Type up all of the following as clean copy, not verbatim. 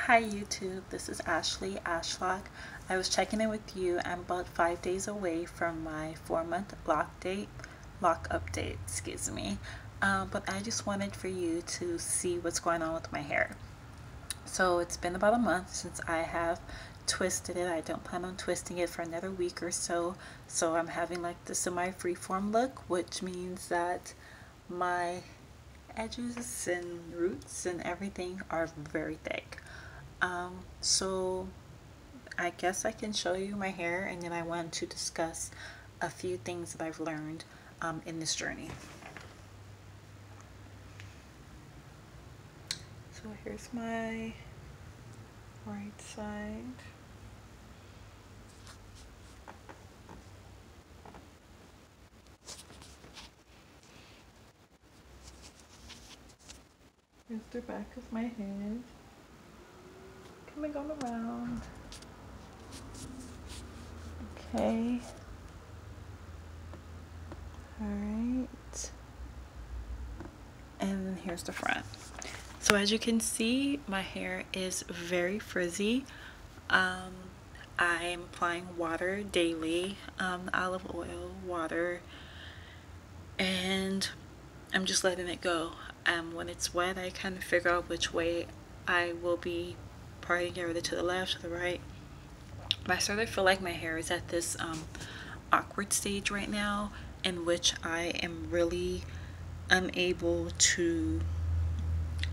Hi YouTube, this is Ashley Ashlock. I was checking in with you. I'm about 5 days away from my 4-month lock update, excuse me. But I just wanted for you to see what's going on with my hair. So it's been about a month since I have twisted it. I don't plan on twisting it for another week or so. So I'm having like the semi freeform look, which means that my edges and roots and everything are very thick. So I guess I can show you my hair, and then I want to discuss a few things that I've learned in this journey. So here's my right side. Here's the back of my head. Coming on around. Okay. Alright. And then here's the front. So as you can see, my hair is very frizzy. I'm applying water daily, olive oil, water, and I'm just letting it go. When it's wet, I kind of figure out which way I will be parting it, whether to the left or the right. But I sort of feel like my hair is at this awkward stage right now in which I am really unable to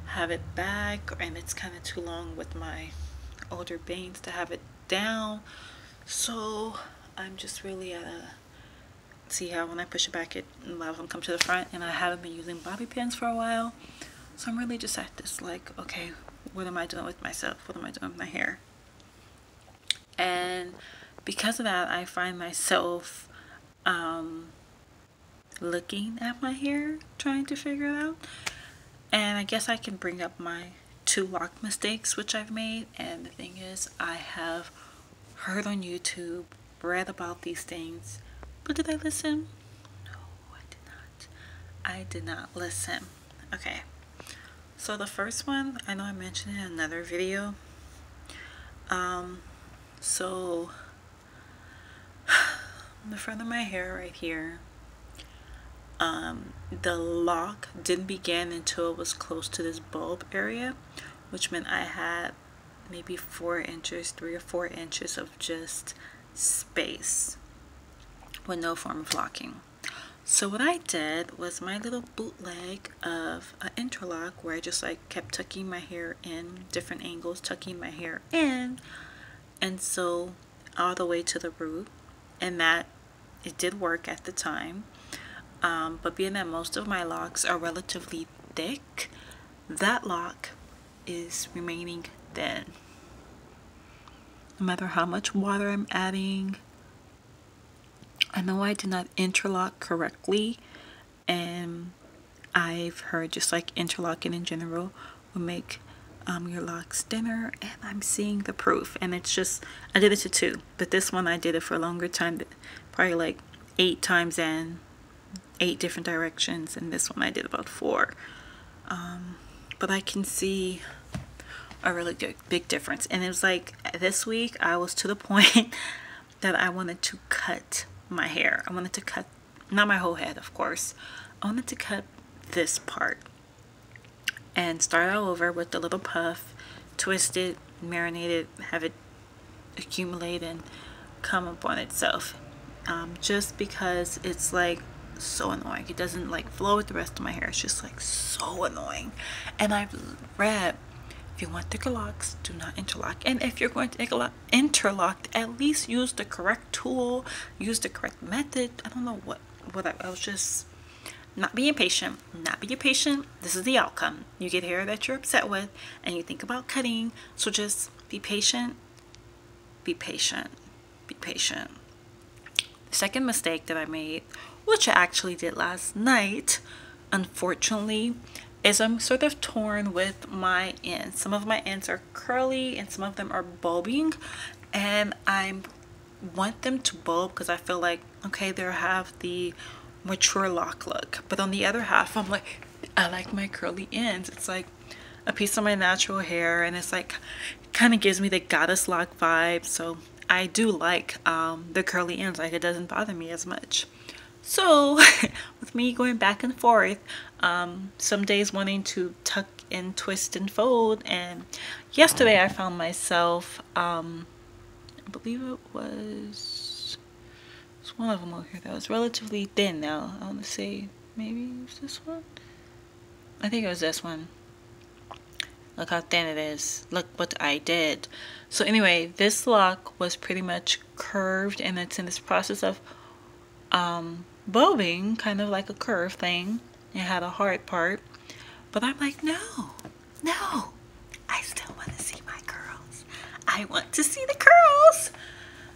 have it back, and it's kind of too long with my older bangs to have it down. So I'm just really at a see how when I push it back it allows them to come to the front, and I haven't been using bobby pins for a while. So I'm really just at this like, okay, what am I doing with myself? What am I doing with my hair? And because of that, I find myself looking at my hair, trying to figure it out. And I guess I can bring up my 2 lock mistakes which I've made. And the thing is, I have heard on YouTube, read about these things, but did I listen? No, I did not. I did not listen. Okay, so the first one, I know I mentioned in another video. So the front of my hair right here, the lock didn't begin until it was close to this bulb area, which meant I had maybe 4 inches, 3 or 4 inches of just space with no form of locking. So what I did was my little bootleg of an interlock where I just like kept tucking my hair in different angles, tucking my hair in, and so all the way to the root, and that it did work at the time. But being that most of my locks are relatively thick, that lock is remaining thin. No matter how much water I'm adding. I know I did not interlock correctly, and I've heard just like interlocking in general will make your locks thinner, and I'm seeing the proof. And it's just, I did it to 2, but this one I did it for a longer time, probably like 8 times in 8 different directions, and this one I did about 4. But I can see a really big difference. And it was like this week I was to the point that I wanted to cut my hair. I wanted to cut, not my whole head of course, I wanted to cut this part and start all over with the little puff, twist it, marinate it, have it accumulate and come up on itself. Just because it's like so annoying. It doesn't like flow with the rest of my hair. It's just like so annoying. And I've read, if you want thicker locks, do not interlock. And if you're going to interlock, at least use the correct tool, use the correct method. I don't know what I was just not being patient. Not being patient. This is the outcome. You get hair that you're upset with, and you think about cutting. So just be patient. Be patient. Be patient. The second mistake that I made, which I actually did last night, unfortunately, is I'm sort of torn with my ends. Some of my ends are curly and some of them are bulbing, and I want them to bulb because I feel like, okay, they have the mature lock look, but on the other half I'm like, I like my curly ends. It's like a piece of my natural hair, and it's like kind of gives me the goddess lock vibe. So I do like the curly ends, like it doesn't bother me as much. So with me going back and forth, some days wanting to tuck and twist and fold, and yesterday I found myself I believe it was one of them over here that was relatively thin. Now I want to say maybe it was this one. I think it was this one. Look how thin it is. Look what I did. So anyway, this lock was pretty much curved, and it's in this process of bobbing, kind of like a curve thing. It had a hard part, but I'm like, no, I still want to see my curls. I want to see the curls.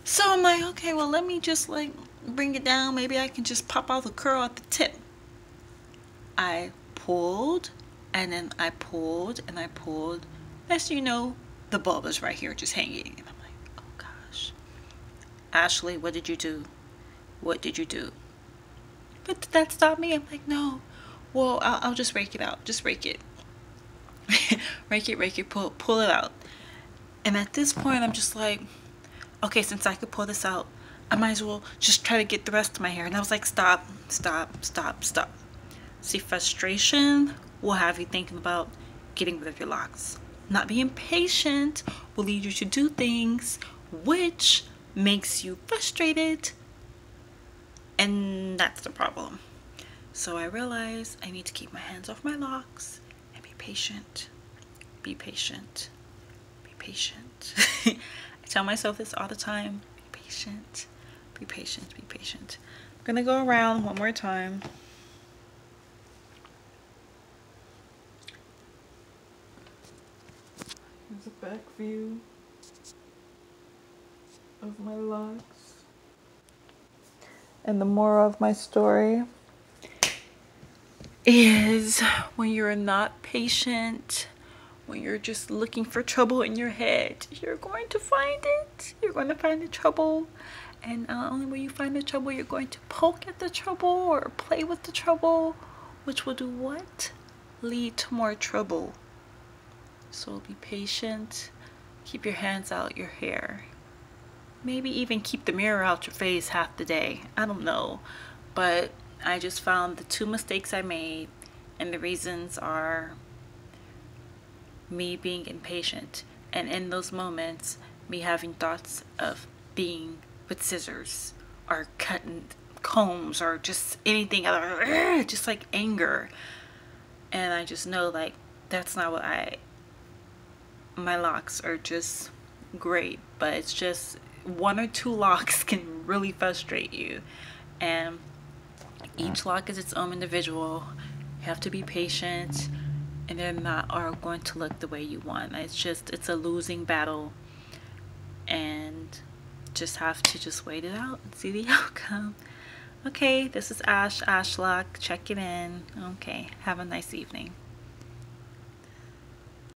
So I'm like, okay, well, let me just like bring it down. Maybe I can just pop out the curl at the tip. I pulled, and then I pulled, and I pulled. Next thing you know, the bulb is right here just hanging. And I'm like, oh gosh. Ashley, what did you do? What did you do? But did that stop me? I'm like, no. Well, I'll just rake it out. Just rake it. rake it, pull it out. And at this point, I'm just like, okay, since I could pull this out, I might as well just try to get the rest of my hair. And I was like, stop. See, frustration will have you thinking about getting rid of your locks. Not being patient will lead you to do things which makes you frustrated, and that's the problem. So I realized I need to keep my hands off my locks and be patient. Be patient. Be patient. I tell myself this all the time. Be patient. Be patient. Be patient. I'm gonna go around one more time. Here's a back view of my locks. And the moral of my story is, when you're not patient, when you're just looking for trouble in your head, you're going to find it. You're going to find the trouble. And not only will you find the trouble, you're going to poke at the trouble or play with the trouble, which will do what? Lead to more trouble. So be patient. Keep your hands out your hair. Maybe even keep the mirror out your face half the day. I don't know. But I just found the 2 mistakes I made, and the reasons are me being impatient, and in those moments me having thoughts of being with scissors or cutting combs or just anything other, just like anger. And I just know, like, that's not what my locks are just great, but it's just 1 or 2 locks can really frustrate you, and each lock is its own individual. You have to be patient, and they're not are going to look the way you want. It's a losing battle, and just have to just wait it out and see the outcome. Okay, this is Ashlock checking in. Okay, have a nice evening.